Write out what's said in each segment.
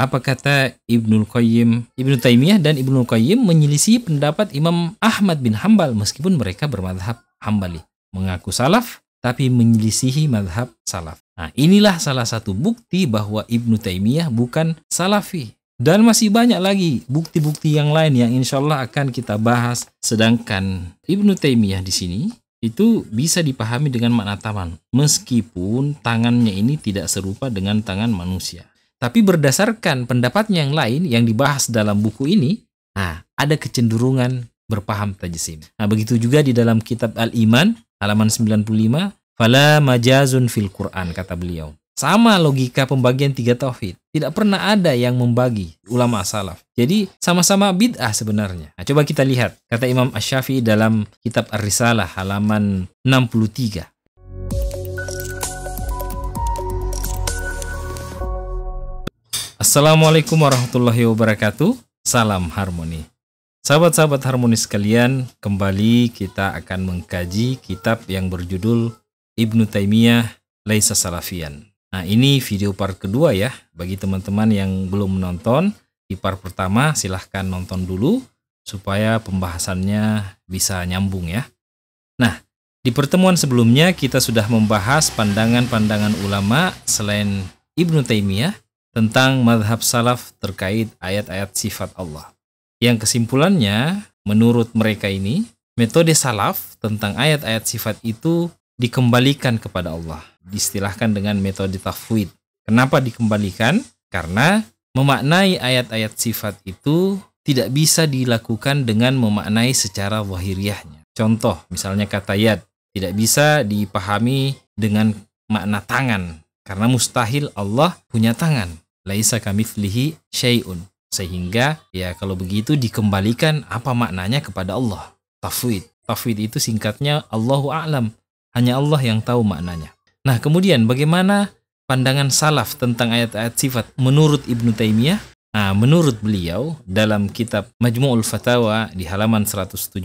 Apa kata Ibnu Taimiyah dan Ibnu Qayyim menyelisih pendapat Imam Ahmad bin Hambal meskipun mereka bermadhab Hambali. Mengaku salaf tapi menyelisihi madhab salaf. Nah, inilah salah satu bukti bahwa Ibnu Taimiyah bukan salafi. Dan masih banyak lagi bukti-bukti yang lain yang insya Allah akan kita bahas. Sedangkan Ibnu Taimiyah di sini itu bisa dipahami dengan makna tangan, meskipun tangannya ini tidak serupa dengan tangan manusia. Tapi berdasarkan pendapatnya yang lain yang dibahas dalam buku ini, ada kecenderungan berpaham tajsim. Nah, begitu juga di dalam kitab Al-Iman, halaman 95, fala majazun fil Quran, kata beliau. Sama logika pembagian 3 tauhid. Tidak pernah ada yang membagi ulama salaf. Jadi sama-sama bid'ah sebenarnya. Nah, coba kita lihat kata Imam Asy-Syafi'i dalam kitab Ar-Risalah halaman 63. Assalamualaikum warahmatullahi wabarakatuh. Salam harmoni. Sahabat-sahabat harmoni sekalian, kembali kita akan mengkaji kitab yang berjudul Ibnu Taimiyah Laisa Salafiyan. Nah, ini video part kedua ya. Bagi teman-teman yang belum menonton, di part pertama silahkan nonton dulu supaya pembahasannya bisa nyambung ya. Nah, di pertemuan sebelumnya kita sudah membahas pandangan-pandangan ulama selain Ibnu Taimiyah tentang madhab salaf terkait ayat-ayat sifat Allah. Yang kesimpulannya, menurut mereka ini, metode salaf tentang ayat-ayat sifat itu dikembalikan kepada Allah. Diistilahkan dengan metode tafwid. Kenapa dikembalikan? Karena memaknai ayat-ayat sifat itu tidak bisa dilakukan dengan memaknai secara zahiriyahnya. Contoh, misalnya kata yad, tidak bisa dipahami dengan makna tangan. Karena mustahil Allah punya tangan. Laisa kamitslihi syai'un. Sehingga ya kalau begitu dikembalikan apa maknanya kepada Allah. Tafwid. Tafwid itu singkatnya Allahu a'lam. Hanya Allah yang tahu maknanya. Nah, kemudian bagaimana pandangan salaf tentang ayat-ayat sifat menurut Ibnu Taimiyah? Nah, menurut beliau dalam kitab Majmu'ul Fatawa di halaman 177,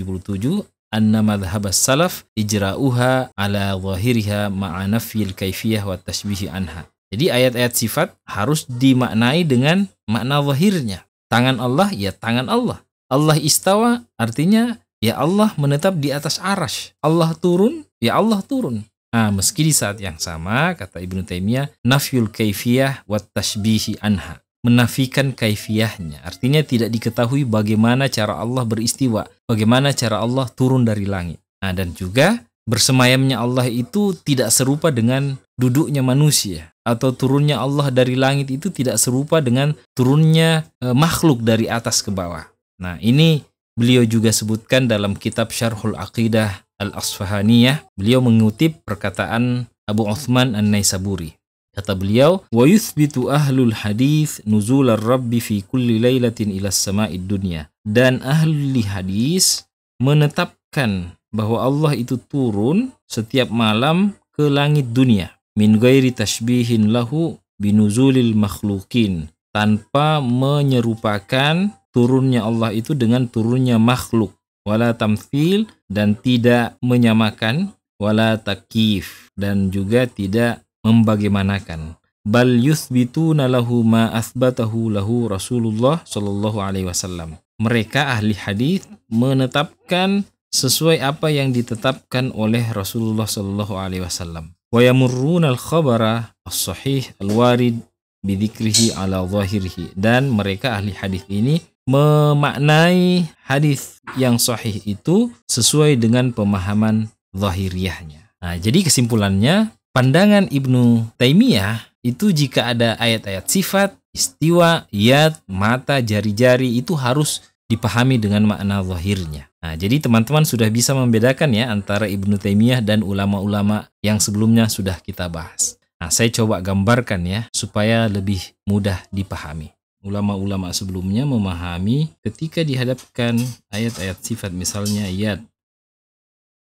anna madhhabas salaf ijra'uha ala zahiriha ma'a nafyil kaifiyah wa tashbihi anha. Jadi ayat-ayat sifat harus dimaknai dengan makna zahirnya. Tangan Allah, ya tangan Allah. Allah istawa, artinya ya Allah menetap di atas arasy. Allah turun, ya Allah turun. Nah, meski di saat yang sama, kata Ibnu Taimiyah, nafyul kaifiyah wa tashbihi anha. Menafikan kaifiyahnya. Artinya tidak diketahui bagaimana cara Allah beristiwa. Bagaimana cara Allah turun dari langit. Nah, dan juga bersemayamnya Allah itu tidak serupa dengan duduknya manusia. Atau turunnya Allah dari langit itu tidak serupa dengan turunnya makhluk dari atas ke bawah. Nah, ini beliau juga sebutkan dalam kitab Syarhul Aqidah Al-Asfahaniyah. Beliau mengutip perkataan Abu Uthman An-Naisaburi. Kata beliau, wa yuthbitu ahlul hadis nuzul ar-rabbi fi kulli lailatin ila as-sama'id dunya. Dan ahli hadis menetapkan bahwa Allah itu turun setiap malam ke langit dunia. Min ghairi tashbihin lahu binuzulil makhlukin. Tanpa menyerupakan turunnya Allah itu dengan turunnya makhluk. Wala tamthil, dan tidak menyamakan. Wala takif, dan juga tidak membagaimanakan. Bal yuthbituna lahu ma athbatahu lahu Rasulullah sallallahu alaihi wasallam. Mereka ahli hadis menetapkan sesuai apa yang ditetapkan oleh Rasulullah sallallahu alaihi wasallam. Wa yamurruna al-khabara as-sahih al-warid bidzikrihi ala zahirihi. Dan mereka ahli hadis ini memaknai hadis yang sahih itu sesuai dengan pemahaman zahiriyahnya. Nah, jadi kesimpulannya, pandangan Ibnu Taimiyah itu jika ada ayat-ayat sifat, istiwa, yad, mata, jari-jari itu harus dipahami dengan makna zahirnya. Nah, jadi teman-teman sudah bisa membedakan ya antara Ibnu Taimiyah dan ulama-ulama yang sebelumnya sudah kita bahas. Nah, saya coba gambarkan ya supaya lebih mudah dipahami. Ulama-ulama sebelumnya memahami ketika dihadapkan ayat-ayat sifat misalnya yad,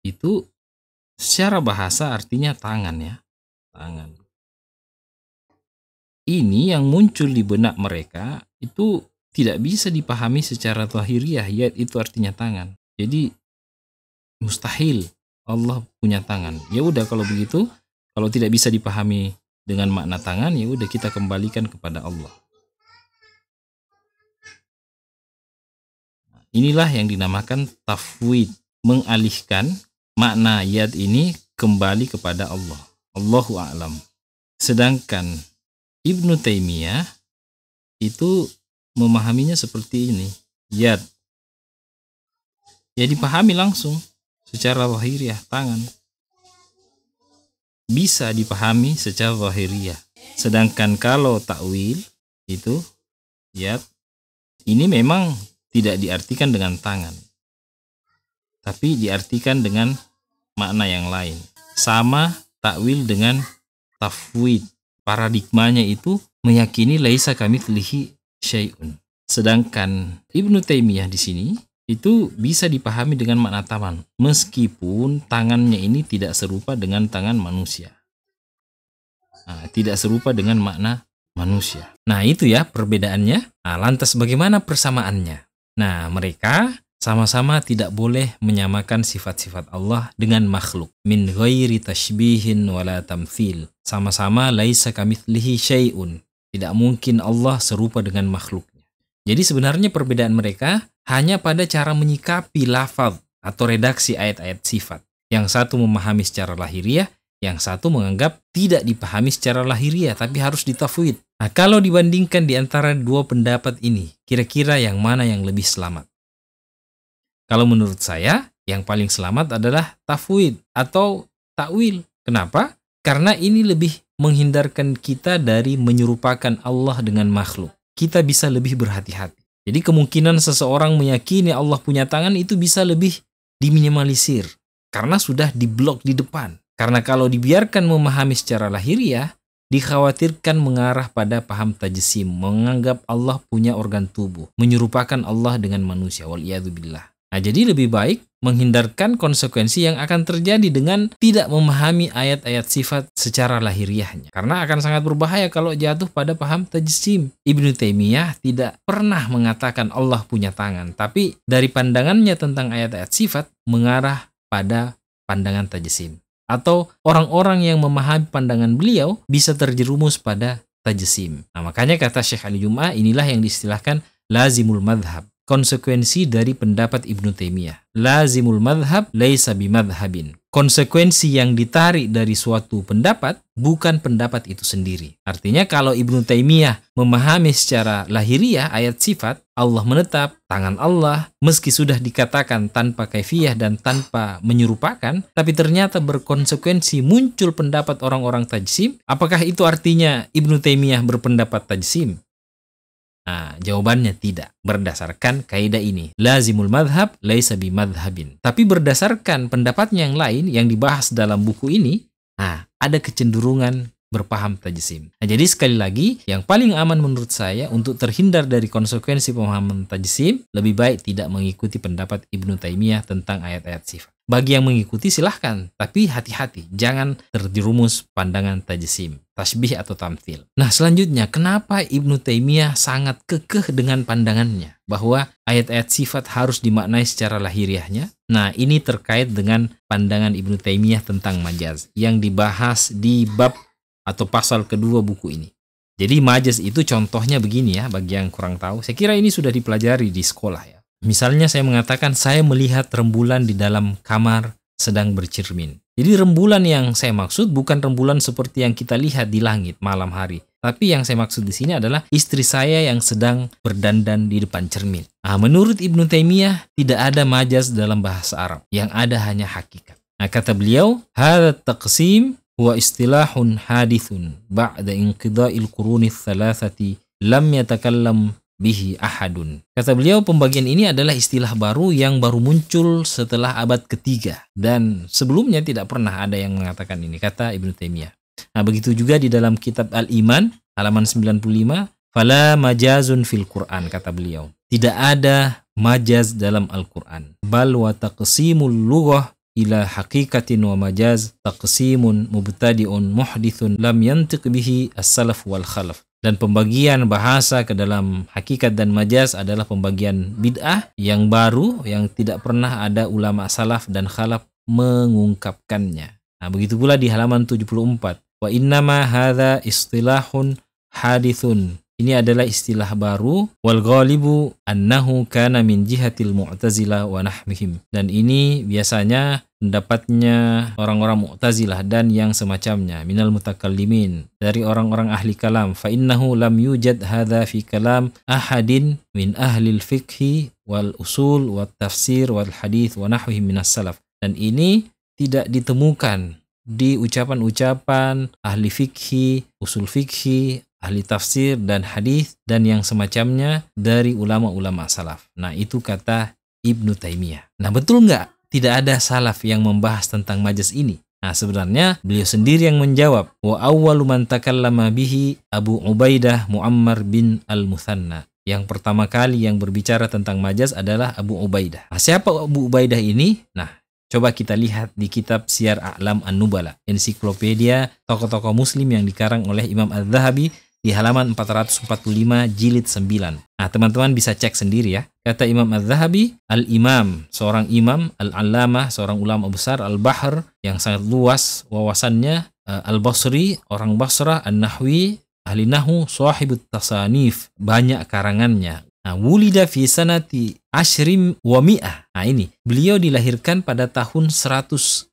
itu secara bahasa artinya tangan ya. Tangan. Ini yang muncul di benak mereka itu tidak bisa dipahami secara zahiriyah. Yad itu artinya tangan. Jadi mustahil Allah punya tangan. Ya udah kalau begitu, kalau tidak bisa dipahami dengan makna tangan, ya udah kita kembalikan kepada Allah. Inilah yang dinamakan tafwid, mengalihkan makna yad ini kembali kepada Allah. Allahu a'lam. Sedangkan Ibnu Taimiyah itu memahaminya seperti ini. Yad ya dipahami langsung secara zahiriah, tangan bisa dipahami secara zahiriah. Sedangkan kalau takwil itu yad ini memang tidak diartikan dengan tangan, tapi diartikan dengan makna yang lain. Sama takwil dengan tafwid. Paradigmanya itu meyakini laisa kamitslihi syai'un. Sedangkan Ibnu Taimiyah di sini itu bisa dipahami dengan makna tangan, meskipun tangannya ini tidak serupa dengan tangan manusia. Tidak serupa dengan makna manusia. Nah itu ya perbedaannya. Lantas bagaimana persamaannya? Nah mereka sama-sama tidak boleh menyamakan sifat-sifat Allah dengan makhluk. Min ghairi tashbihin wala tamthil. Sama-sama laisa kamitslihi syai'un. Tidak mungkin Allah serupa dengan makhluknya. Jadi sebenarnya perbedaan mereka hanya pada cara menyikapi lafaz atau redaksi ayat-ayat sifat. Yang satu memahami secara lahiriah, yang satu menganggap tidak dipahami secara lahiriah tapi harus ditafwid. Nah, kalau dibandingkan di antara dua pendapat ini, kira-kira yang mana yang lebih selamat? Kalau menurut saya, yang paling selamat adalah tafwid atau takwil. Kenapa? Karena ini lebih menghindarkan kita dari menyerupakan Allah dengan makhluk. Kita bisa lebih berhati-hati. Jadi kemungkinan seseorang meyakini Allah punya tangan itu bisa lebih diminimalisir. Karena sudah diblok di depan. Karena kalau dibiarkan memahami secara lahiriah, dikhawatirkan mengarah pada paham tajsim, menganggap Allah punya organ tubuh, menyerupakan Allah dengan manusia. Waliyadzubillah. Nah, jadi lebih baik menghindarkan konsekuensi yang akan terjadi dengan tidak memahami ayat-ayat sifat secara lahiriahnya. Karena akan sangat berbahaya kalau jatuh pada paham tajsim. Ibnu Taimiyah tidak pernah mengatakan Allah punya tangan, tapi dari pandangannya tentang ayat-ayat sifat mengarah pada pandangan tajsim. Atau orang-orang yang memahami pandangan beliau bisa terjerumus pada tajsim. Nah, makanya kata Syekh Ali Jum'ah, inilah yang diistilahkan lazimul madhab. Konsekuensi dari pendapat Ibnu Taimiyah. Lazimul madhab laisa bimadhabin. Konsekuensi yang ditarik dari suatu pendapat bukan pendapat itu sendiri. Artinya kalau Ibnu Taimiyah memahami secara lahiriah ayat sifat, Allah menetap, tangan Allah, meski sudah dikatakan tanpa kaifiyah dan tanpa menyerupakan, tapi ternyata berkonsekuensi muncul pendapat orang-orang tajsim, apakah itu artinya Ibnu Taimiyah berpendapat tajsim? Nah, jawabannya tidak. Berdasarkan kaidah ini, lazimul madhab laisa bimadhabin. Tapi berdasarkan pendapatnya yang lain yang dibahas dalam buku ini, ada kecenderungan berpaham tajsim. Nah, jadi sekali lagi, yang paling aman menurut saya untuk terhindar dari konsekuensi pemahaman tajsim, lebih baik tidak mengikuti pendapat Ibnu Taimiyah tentang ayat-ayat sifat. Bagi yang mengikuti silahkan, tapi hati-hati, jangan terjerumus pandangan tajsim, tasbih atau tamthil. Nah selanjutnya, kenapa Ibnu Taimiyah sangat kekeh dengan pandangannya bahwa ayat-ayat sifat harus dimaknai secara lahiriahnya? Nah ini terkait dengan pandangan Ibnu Taimiyah tentang majaz yang dibahas di bab atau pasal kedua buku ini. Jadi majaz itu contohnya begini ya, bagi yang kurang tahu. Saya kira ini sudah dipelajari di sekolah ya. Misalnya saya mengatakan saya melihat rembulan di dalam kamar sedang bercermin. Jadi rembulan yang saya maksud bukan rembulan seperti yang kita lihat di langit malam hari. Tapi yang saya maksud di sini adalah istri saya yang sedang berdandan di depan cermin. Nah, menurut Ibnu Taimiyah tidak ada majaz dalam bahasa Arab. Yang ada hanya hakikat. Nah, kata beliau, hadza taqsim huwa istilahun hadithun ba'da inqida'il quruni thalathati lam yatakallam bihi ahadun. Kata beliau, pembagian ini adalah istilah baru yang baru muncul setelah abad ketiga. Dan sebelumnya tidak pernah ada yang mengatakan ini, kata Ibnu Taimiyah. Nah, begitu juga di dalam kitab Al-Iman, halaman 95, fala majazun fil Qur'an, kata beliau. Tidak ada majaz dalam Al-Quran. Bal wa taqsimul lughah ila haqiqatin wa majaz taqsimun mubtadi'un muhdithun lam yantiq bihi as-salaf wal khalaf. Dan pembagian bahasa ke dalam hakikat dan majaz adalah pembagian bid'ah yang baru yang tidak pernah ada ulama salaf dan khalaf mengungkapkannya. Nah, begitu pula di halaman 74. Wa innama hadza istilahun hadithun ini adalah istilah baru. Wal ghalibu annahu kana min jihatil mu'tazilah wa nahmihim. Dan ini biasanya pendapatnya orang-orang Mu'tazilah dan yang semacamnya, minal mutakallimin, dari orang-orang ahli kalam. Fa innahu lam yujad hadza fi kalam ahadin min ahli al-fiqhi wal usul wat tafsir wal hadith wa nahwihim minas salaf. Dan ini tidak ditemukan di ucapan-ucapan ahli fikhi, usul fikhi, ahli tafsir dan hadis dan yang semacamnya dari ulama-ulama salaf. Nah, itu kata Ibnu Taimiyah. Nah, betul nggak tidak ada salaf yang membahas tentang majaz ini? Nah, sebenarnya beliau sendiri yang menjawab. Wa awwalu man takallama bihi Abu Ubaidah Muammar bin Al-Muthanna. Yang pertama kali yang berbicara tentang majaz adalah Abu Ubaidah. Nah, siapa Abu Ubaidah ini? Nah, coba kita lihat di kitab Siyar A'lam An-Nubala, ensiklopedia tokoh-tokoh muslim yang dikarang oleh Imam Az-Zahabi di halaman 445 jilid 9. Nah, teman-teman bisa cek sendiri ya. Kata Imam Az-Zahabi, Al-Imam, seorang imam, Al-Allamah, seorang ulama besar, Al-Bahr, yang sangat luas wawasannya, Al-Basri, orang Basrah, An-Nahwi, ahli Nahu, Sahibut Tasanif, banyak karangannya. Nah, wulida fi sanati ashrim wa mi'ah. Nah, ini beliau dilahirkan pada tahun 110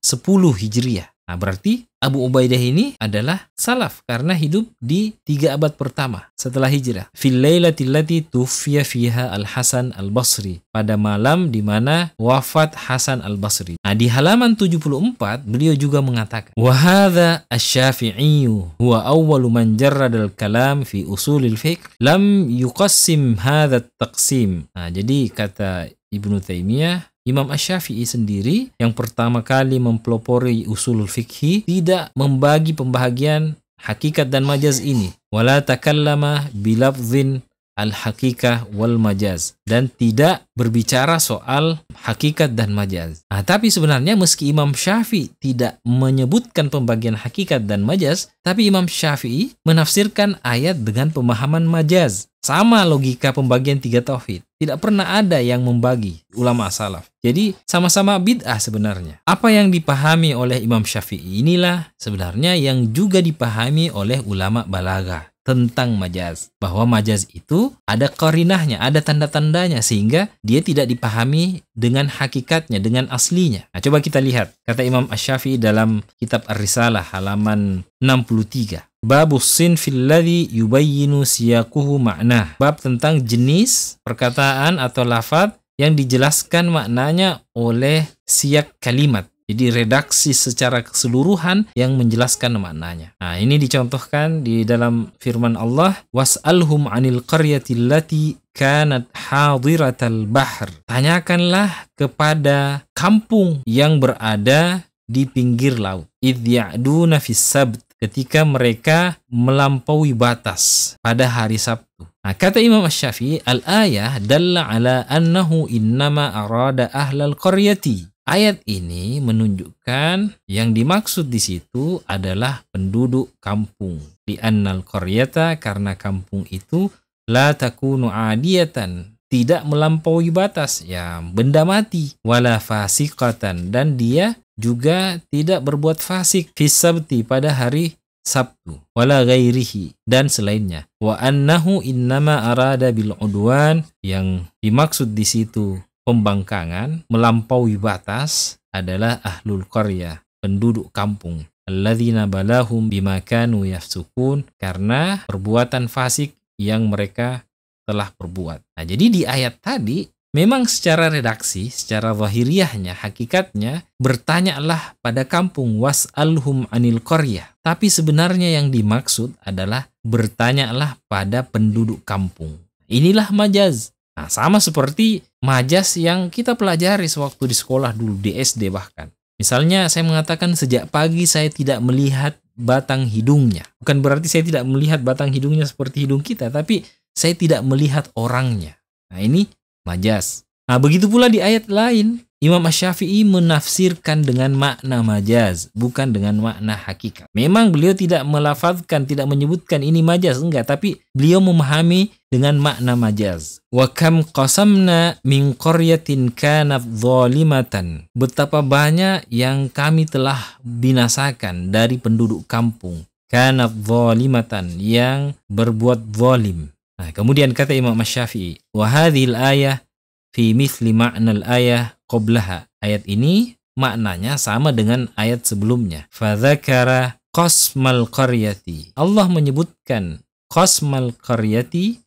Hijriah. Nah, berarti Abu Ubaidah ini adalah salaf karena hidup di 3 abad pertama setelah hijrah. Fil lailatil lati tufiya fiha Al-Hasan Al-Basri, pada malam di mana wafat Hasan Al-Basri. Nah, di halaman 74 beliau juga mengatakan, wa hadza asy-Syafi'i huwa awwalu man jarrada al-kalam fi usulil fiqh lam yuqassim hadza at-taqsim. Nah, jadi kata Ibnu Taimiyah, Imam Asy-Syafi'i sendiri yang pertama kali mempelopori usulul fikhi tidak membagi pembahagian hakikat dan majaz ini. Wala takallama bilafzin al-hakikah wal majaz, dan tidak berbicara soal hakikat dan majaz. Nah, tapi sebenarnya meski Imam Syafi'i tidak menyebutkan pembagian hakikat dan majaz, tapi Imam Syafi'i menafsirkan ayat dengan pemahaman majaz. Sama logika pembagian 3 tauhid. Tidak pernah ada yang membagi ulama salaf. Jadi sama-sama bid'ah sebenarnya. Apa yang dipahami oleh Imam Syafi'i inilah sebenarnya yang juga dipahami oleh ulama balaghah tentang majaz. Bahwa majaz itu ada qarinahnya, ada tanda-tandanya sehingga dia tidak dipahami dengan hakikatnya, dengan aslinya. Nah, coba kita lihat. Kata Imam Asy-Syafi'i dalam kitab Ar-Risalah halaman 63. Babus sinfil ladzi yubayyinu siyaquhu ma'nah. Bab tentang jenis perkataan atau lafaz yang dijelaskan maknanya oleh siyak kalimat. Jadi redaksi secara keseluruhan yang menjelaskan maknanya. Nah, ini dicontohkan di dalam firman Allah, was'alhum 'anil qaryati allati kanat hadiratal bahr. Tanyakanlah kepada kampung yang berada di pinggir laut. Idh ya'duna fis sabt, ketika mereka melampaui batas pada hari Sabtu. Nah, kata Imam Asy-Syafi'i, al-ayah dalla ala annahu innama arada ahlal qaryati. Ayat ini menunjukkan yang dimaksud di situ adalah penduduk kampung. Di annal qaryata, karena kampung itu la takunu adiyatan, tidak melampaui batas, ya benda mati, wala fasiqatan, dan dia juga tidak berbuat fasik fi sabti, pada hari Sabtu, wala ghairihi, dan selainnya. Wa annahu innama arada bil udwan, yang dimaksud di situ pembangkangan, melampaui batas, adalah ahlul qaryah, penduduk kampung. Alladzina balahum bima kanu yafsukun, karena perbuatan fasik yang mereka telah perbuat. Nah, jadi di ayat tadi memang secara redaksi, secara zahiriyahnya, hakikatnya, bertanyalah pada kampung, was'alhum anil qaryah. Tapi sebenarnya yang dimaksud adalah bertanyalah pada penduduk kampung. Inilah majaz. Nah, sama seperti majaz yang kita pelajari sewaktu di sekolah dulu, di SD bahkan. Misalnya saya mengatakan sejak pagi saya tidak melihat batang hidungnya. Bukan berarti saya tidak melihat batang hidungnya seperti hidung kita, tapi saya tidak melihat orangnya. Nah, ini majaz. Nah, begitu pula di ayat lain, Imam Asy-Syafi'i menafsirkan dengan makna majaz, bukan dengan makna hakikat. Memang beliau tidak melafazkan, tidak menyebutkan ini majaz, enggak, tapi beliau memahami dengan makna majaz. Wa kam qasamna min qaryatin kanat zalimatan. Betapa banyak yang kami telah binasakan dari penduduk kampung. Kanat zalimatan, yang berbuat zalim. Nah, kemudian kata Imam Asy-Syafi'i, wa hadhil ayah fi mithli ma'nal ayah qablaha. Ayat ini maknanya sama dengan ayat sebelumnya. Fa dzakara qasmal qaryati. Allah menyebutkan qasmal qaryati,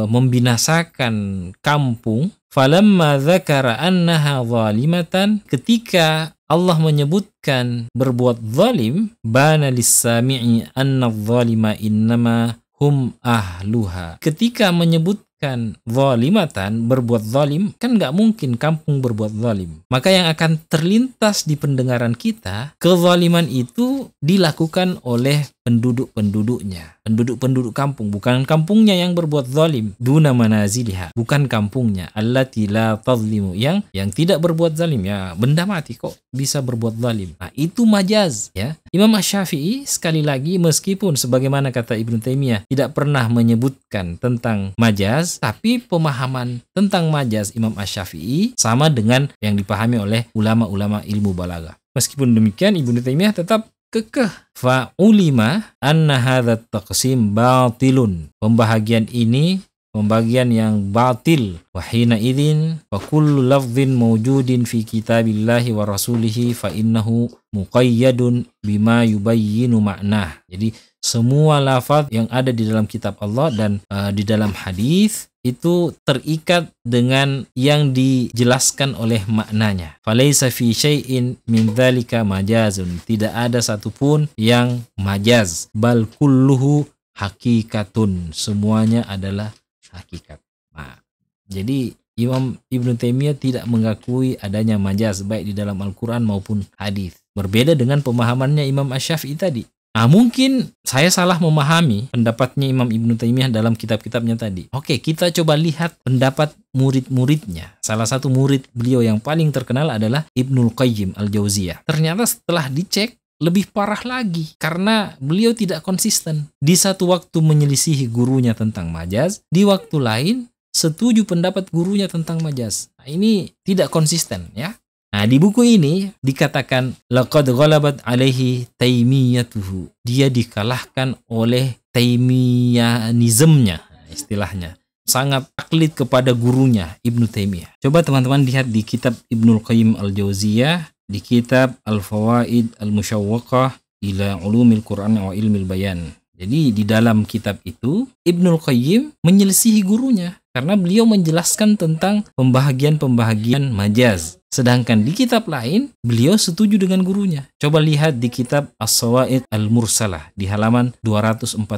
membinasakan kampung. Falamma dzakara annaha zalimatan, ketika Allah menyebutkan berbuat zalim, bana lis-sami'i anna adh-dhalima innama hum ahluha. Ketika menyebutkan zalimatan, berbuat zalim, kan nggak mungkin kampung berbuat zalim. Maka yang akan terlintas di pendengaran kita, kezaliman itu dilakukan oleh penduduk-penduduknya, penduduk-penduduk kampung, bukan kampungnya yang berbuat zalim. Duna manaziliha, bukan kampungnya. Allati la tazlimu, yang tidak berbuat zalim. Ya, benda mati kok bisa berbuat zalim. Nah, itu majaz, ya. Imam Asy-Syafi'i sekali lagi, meskipun sebagaimana kata Ibnu Taimiyah tidak pernah menyebutkan tentang majaz, tapi pemahaman tentang majaz Imam Asy-Syafi'i sama dengan yang dipahami oleh ulama-ulama ilmu balaghah. Meskipun demikian, Ibnu Taimiyah tetap kekeh, fa ulima anna hadzal taqsim batilun. Pembahagian ini pembagian yang batil. Wa hina idzin fa kullu lafdhin mawjudin fi kitabillahi wa rasulihi fa innahu muqayyadun bima yubayyinu ma'nah. Jadi semua lafaz yang ada di dalam kitab Allah dan di dalam hadis itu terikat dengan yang dijelaskan oleh maknanya. Falaisa fi syai'in min dzalika majazun. Tidak ada satupun yang majaz. Bal kulluhu hakikatun. Semuanya adalah hakikat. Nah, jadi Imam Ibnu Taimiyah tidak mengakui adanya majaz baik di dalam Al-Quran maupun hadis. Berbeda dengan pemahamannya Imam Asy-Syafi'i tadi. Nah, mungkin saya salah memahami pendapatnya Imam Ibnu Taimiyah dalam kitab-kitabnya tadi. Oke, kita coba lihat pendapat murid-muridnya. Salah satu murid beliau yang paling terkenal adalah Ibnul Qayyim Al-Jauziyah. Ternyata setelah dicek, lebih parah lagi karena beliau tidak konsisten. Di satu waktu menyelisihi gurunya tentang majaz, di waktu lain setuju pendapat gurunya tentang majaz. Nah, ini tidak konsisten, ya. Nah, di buku ini dikatakan laqad ghalabat alaihi taimiyatuhu. Dia dikalahkan oleh taimiyanismnya, istilahnya. Sangat taklid kepada gurunya Ibnu Taimiyah. Coba teman-teman lihat di kitab Ibnul Qayyim Al-Jauziyah, di kitab Al-Fawaid Al-Musyawwaqah ila Ulumil Qur'an wa Ilmil Bayan. Jadi di dalam kitab itu Ibnul Qayyim menyelisihi gurunya karena beliau menjelaskan tentang pembahagian-pembahagian majaz. Sedangkan di kitab lain beliau setuju dengan gurunya. Coba lihat di kitab As-Sawaid Al-Mursalah di halaman 243.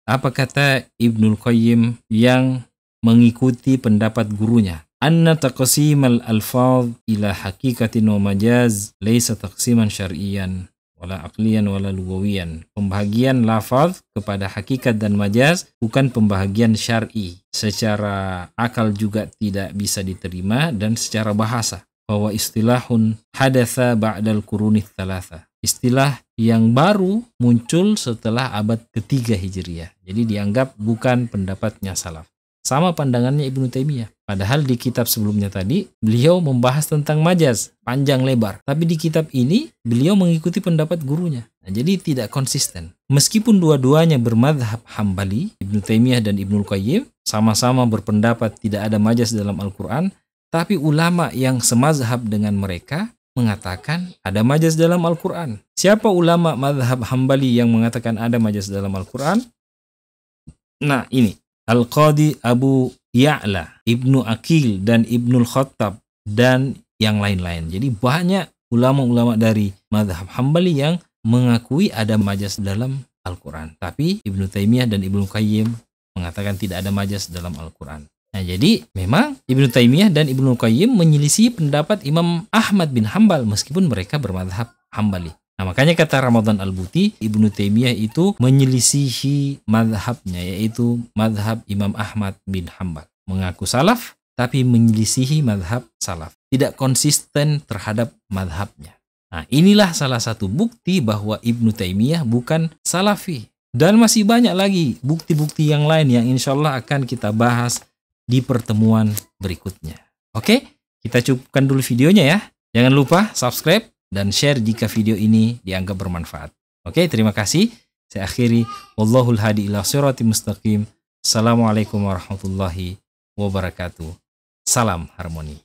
Apa kata Ibnul Qayyim yang mengikuti pendapat gurunya? Anna taqsimal alfaz ila hakikatin wa majaz laysa taqsiman syar'iyyan wala aqliyan wala lugawiyan. Pembahagian lafaz kepada hakikat dan majaz bukan pembahagian syar'i. Secara akal juga tidak bisa diterima dan secara bahasa. Bahwa istilahun hadatsa ba'dal qurunith tsalatsa. Istilah yang baru muncul setelah abad ketiga Hijriah. Jadi dianggap bukan pendapatnya salaf. Sama pandangannya Ibnu Taimiyah. Padahal di kitab sebelumnya tadi, beliau membahas tentang majaz, panjang lebar. Tapi di kitab ini, beliau mengikuti pendapat gurunya. Nah, jadi tidak konsisten. Meskipun dua-duanya bermadhab Hambali, Ibnu Taimiyah dan Ibnul Qayyim, sama-sama berpendapat tidak ada majaz dalam Al-Quran, tapi ulama yang semazhab dengan mereka mengatakan ada majaz dalam Al-Quran. Siapa ulama madhab Hambali yang mengatakan ada majaz dalam Al-Quran? Nah, ini. Al-Qadi Abu Ya'la, Ibnu Aqil, dan Ibnul Khattab, dan yang lain-lain. Jadi banyak ulama-ulama dari mazhab Hambali yang mengakui ada majaz dalam Al-Quran. Tapi Ibnu Taimiyah dan Ibnu Qayyim mengatakan tidak ada majaz dalam Al-Quran. Nah, jadi memang Ibnu Taimiyah dan Ibnu Qayyim menyelisih pendapat Imam Ahmad bin Hambal meskipun mereka bermadhab Hambali. Nah, makanya kata Ramadan Al-Buti, Ibnu Taimiyah itu menyelisihi madhabnya, yaitu madhab Imam Ahmad bin Hambal. Mengaku salaf, tapi menyelisihi madhab salaf. Tidak konsisten terhadap madhabnya. Nah, inilah salah satu bukti bahwa Ibnu Taimiyah bukan salafi. Dan masih banyak lagi bukti-bukti yang lain yang insya Allah akan kita bahas di pertemuan berikutnya. Oke, kita cukupkan dulu videonya ya. Jangan lupa subscribe dan share jika video ini dianggap bermanfaat. Oke, terima kasih. Saya akhiri, wallahul hadi ila sirati mustaqim. Assalamualaikum warahmatullahi wabarakatuh. Salam harmoni.